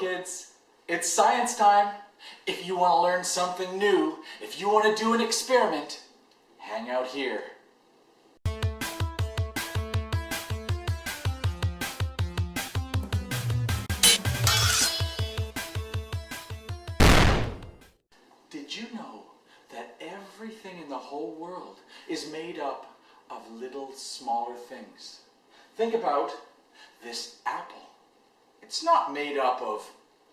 kids, it's science time. If you want to learn something new, if you want to do an experiment, hang out here. Did you know that everything in the whole world is made up of little smaller things? Think about this apple. It's not made up of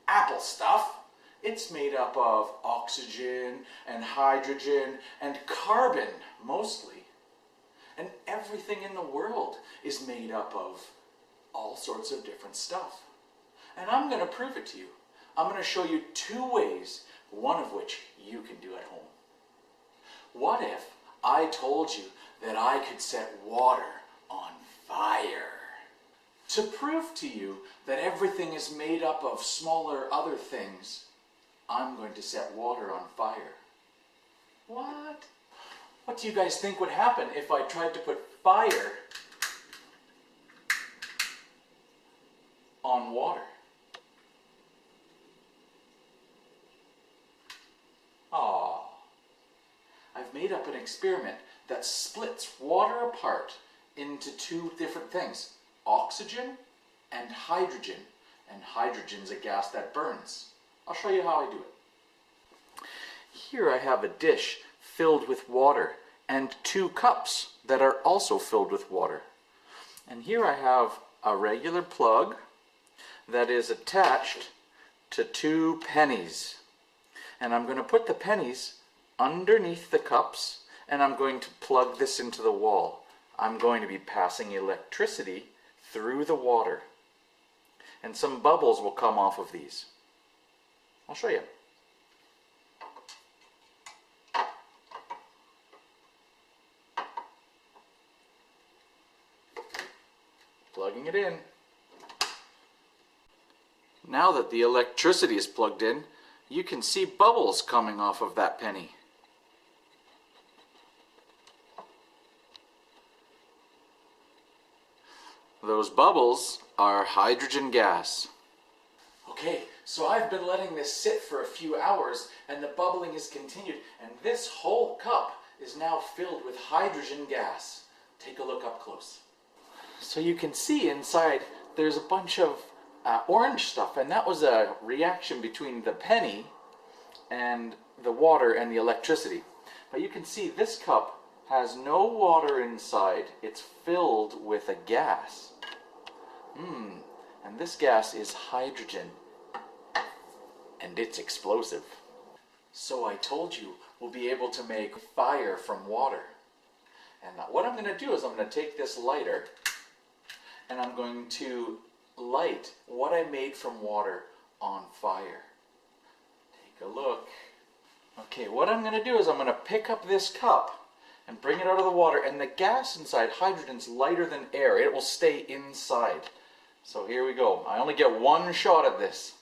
apple stuff. It's made up of oxygen and hydrogen and carbon, mostly. And everything in the world is made up of all sorts of different stuff. And I'm going to prove it to you. I'm going to show you 2 ways, one of which you can do at home. What if I told you that I could set water on fire? To prove to you that everything is made up of smaller other things, I'm going to set water on fire. What? What do you guys think would happen if I tried to put fire on water? Aww. I've made up an experiment that splits water apart into 2 different things, oxygen and hydrogen. And hydrogen's a gas that burns. I'll show you how I do it. Here I have a dish filled with water and 2 cups that are also filled with water. And here I have a regular plug that is attached to 2 pennies. And I'm going to put the pennies underneath the cups and I'm going to plug this into the wall. I'm going to be passing electricity through the water. And some bubbles will come off of these. I'll show you. Plugging it in. Now that the electricity is plugged in, you can see bubbles coming off of that penny. Those bubbles are hydrogen gas. Okay, so I've been letting this sit for a few hours and the bubbling has continued, and this whole cup is now filled with hydrogen gas. Take a look up close. So you can see inside there's a bunch of orange stuff, and that was a reaction between the penny and the water and the electricity. But you can see this cup has no water inside. It's filled with a gas. And this gas is hydrogen, and it's explosive. So I told you we'll be able to make fire from water. And what I'm going to do is I'm going to take this lighter and I'm going to light what I made from water on fire. Take a look. Okay, what I'm going to do is I'm going to pick up this cup and bring it out of the water, and the gas inside, hydrogen's lighter than air. It will stay inside. So here we go. I only get 1 shot at this.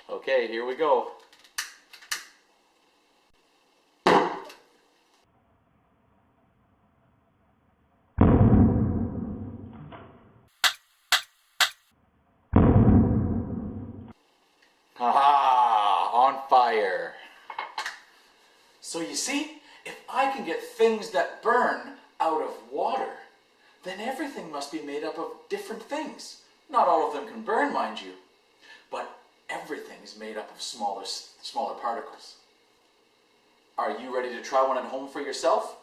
Okay, here we go. Haha, on fire. So you see, if I can get things that burn out of water, then everything must be made up of different things. Not all of them can burn, mind you, but everything is made up of smaller particles. Are you ready to try one at home for yourself?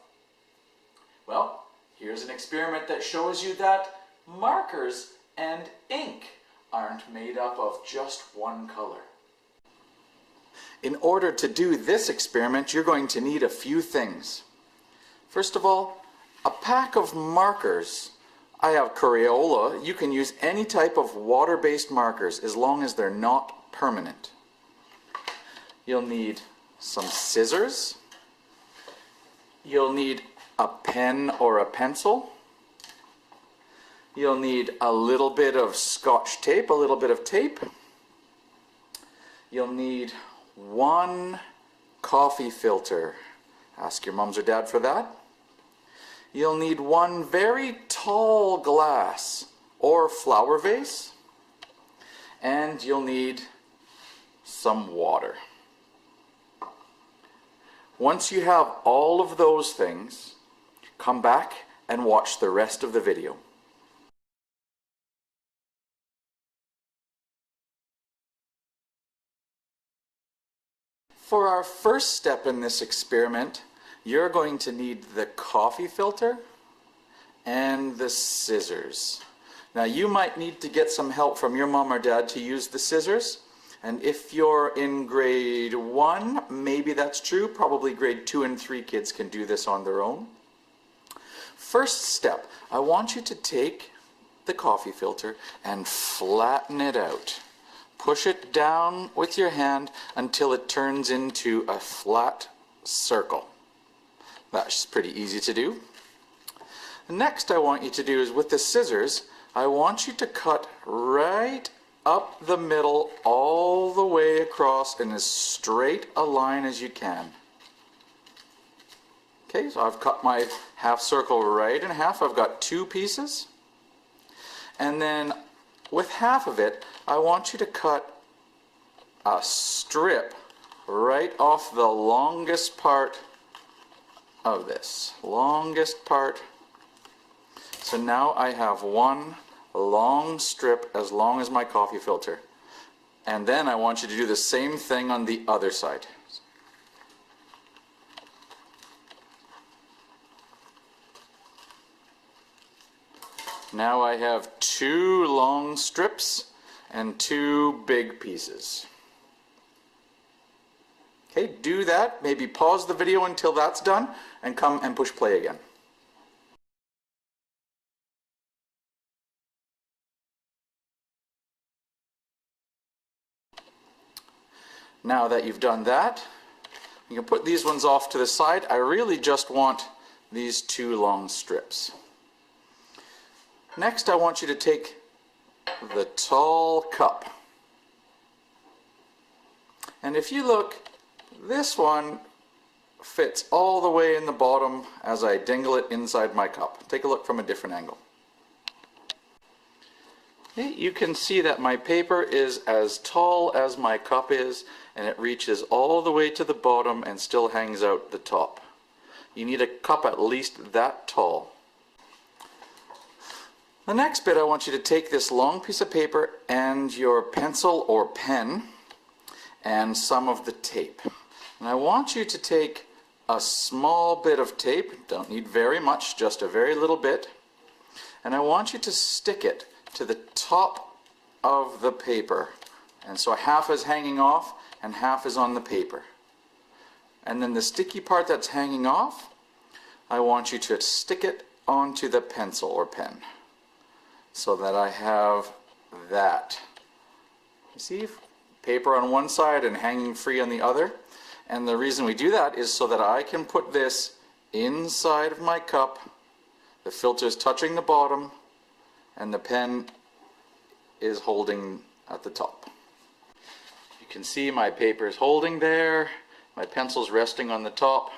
Well, here's an experiment that shows you that markers and ink aren't made up of just one color. In order to do this experiment, you're going to need a few things. First of all, a pack of markers. I have Crayola. You can use any type of water-based markers as long as they're not permanent. You'll need some scissors. You'll need a pen or a pencil. You'll need a little bit of Scotch tape, a little bit of tape. You'll need 1 coffee filter. Ask your moms or dad for that. You'll need one very tall glass or flower vase, and you'll need some water. Once you have all of those things, come back and watch the rest of the video. For our first step in this experiment, you're going to need the coffee filter and the scissors. Now you might need to get some help from your mom or dad to use the scissors. And if you're in grade 1, maybe that's true. Probably grade 2 and 3 kids can do this on their own. First step, I want you to take the coffee filter and flatten it out. Push it down with your hand until it turns into a flat circle. That's pretty easy to do. Next I want you to do is with the scissors, I want you to cut right up the middle all the way across in as straight a line as you can. Okay, so I've cut my half circle right in half. I've got 2 pieces. And then with half of it, I want you to cut a strip right off the longest part of this. Longest part. So now I have one long strip as long as my coffee filter. And then I want you to do the same thing on the other side. Now I have 2 long strips and 2 big pieces. Okay, do that. Maybe pause the video until that's done and come and push play again. Now that you've done that, you can put these ones off to the side. I really just want these 2 long strips. Next, I want you to take the tall cup. And if you look, this one fits all the way in the bottom as I dangle it inside my cup. Take a look from a different angle. Okay, you can see that my paper is as tall as my cup is, and it reaches all the way to the bottom and still hangs out the top. You need a cup at least that tall. The next bit, I want you to take this long piece of paper and your pencil or pen and some of the tape. And I want you to take a small bit of tape, don't need very much, just a very little bit, and I want you to stick it to the top of the paper. And so half is hanging off and half is on the paper. And then the sticky part that's hanging off, I want you to stick it onto the pencil or pen, so that I have that. You see, paper on one side and hanging free on the other. And the reason we do that is so that I can put this inside of my cup, the filter is touching the bottom, and the pen is holding at the top. You can see my paper is holding there, my pencil's resting on the top,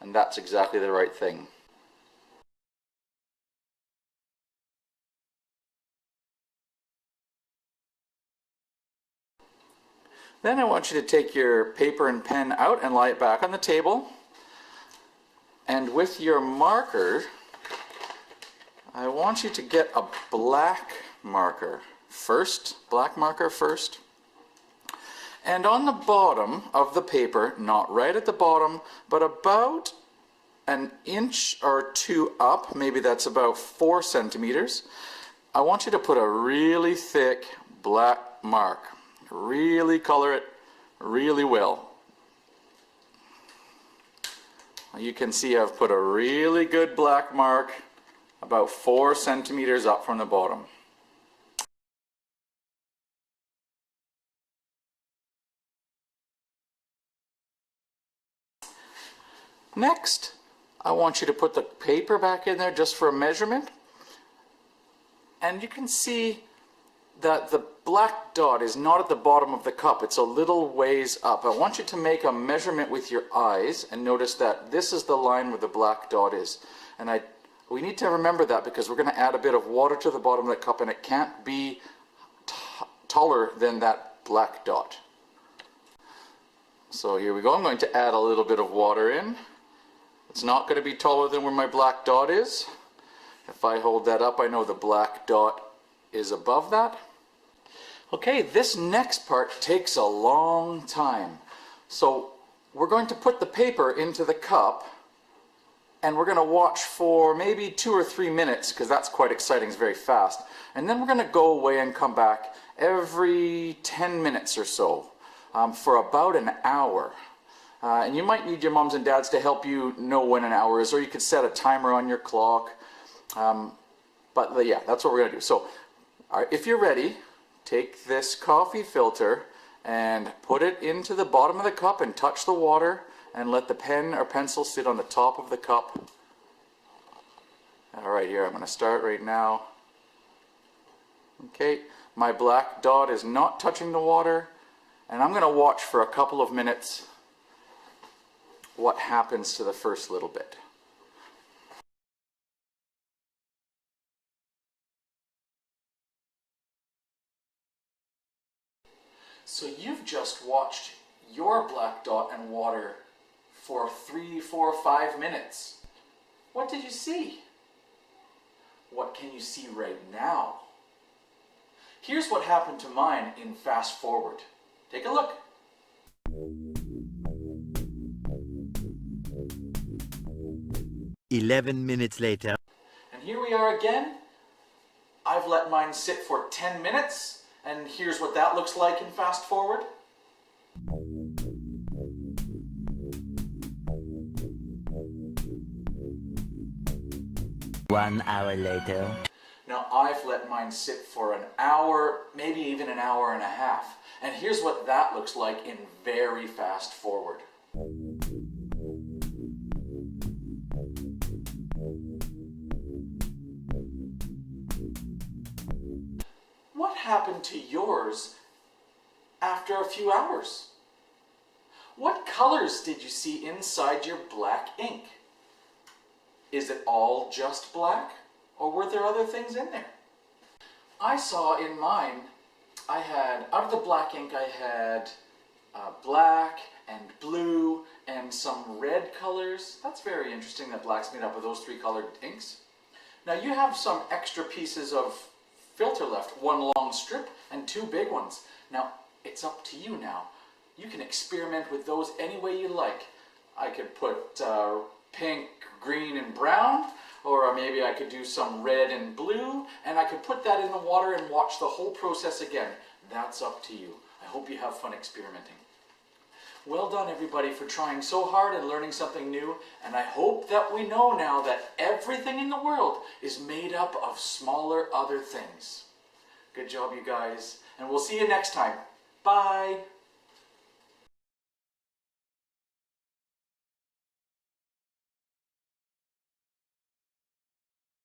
and that's exactly the right thing. Then I want you to take your paper and pen out and lie it back on the table. And with your marker, I want you to get a black marker first, And on the bottom of the paper, not right at the bottom, but about an inch or 2 up, maybe that's about 4 centimeters, I want you to put a really thick black mark. Really color it really well. You can see I've put a really good black mark about 4 centimeters up from the bottom. Next, I want you to put the paper back in there just for a measurement. And you can see that the black dot is not at the bottom of the cup, it's a little ways up. I want you to make a measurement with your eyes and notice that this is the line where the black dot is. And we need to remember that because we're going to add a bit of water to the bottom of the cup and it can't be taller than that black dot. So here we go, I'm going to add a little bit of water in. It's not going to be taller than where my black dot is. If I hold that up, I know the black dot is above that. Okay, this next part takes a long time. So we're going to put the paper into the cup and we're going to watch for maybe 2 or 3 minutes because that's quite exciting, it's very fast. And then we're going to go away and come back every 10 minutes or so for about an hour. And you might need your moms and dads to help you know when an hour is, or you could set a timer on your clock. But yeah, that's what we're going to do. So if you're ready, take this coffee filter and put it into the bottom of the cup and touch the water and let the pen or pencil sit on the top of the cup. All right, here, I'm going to start right now. Okay, my black dot is not touching the water, and I'm going to watch for a couple of minutes what happens to the first little bit. So you've just watched your black dot and water for 3, 4, 5 minutes. What did you see? What can you see right now? Here's what happened to mine in fast forward. Take a look. "11 minutes later." And here we are again. I've let mine sit for 10 minutes, and here's what that looks like in fast forward. One hour later. Now I've let mine sit for an hour, maybe even an hour and a half. And here's what that looks like in very fast forward. What happened to yours after a few hours? What colors did you see inside your black ink? Is it all just black, or were there other things in there? I saw in mine, out of the black ink, I had black and blue and some red colors. That's very interesting that black's made up of those 3 colored inks. Now you have some extra pieces of filter left, 1 long strip and 2 big ones. Now it's up to you now. You can experiment with those any way you like. I could put pink, green, and brown, or maybe I could do some red and blue, and I could put that in the water and watch the whole process again. That's up to you. I hope you have fun experimenting. Well done, everybody, for trying so hard and learning something new, and I hope that we know now that everything in the world is made up of smaller other things. Good job, you guys, and we'll see you next time. Bye!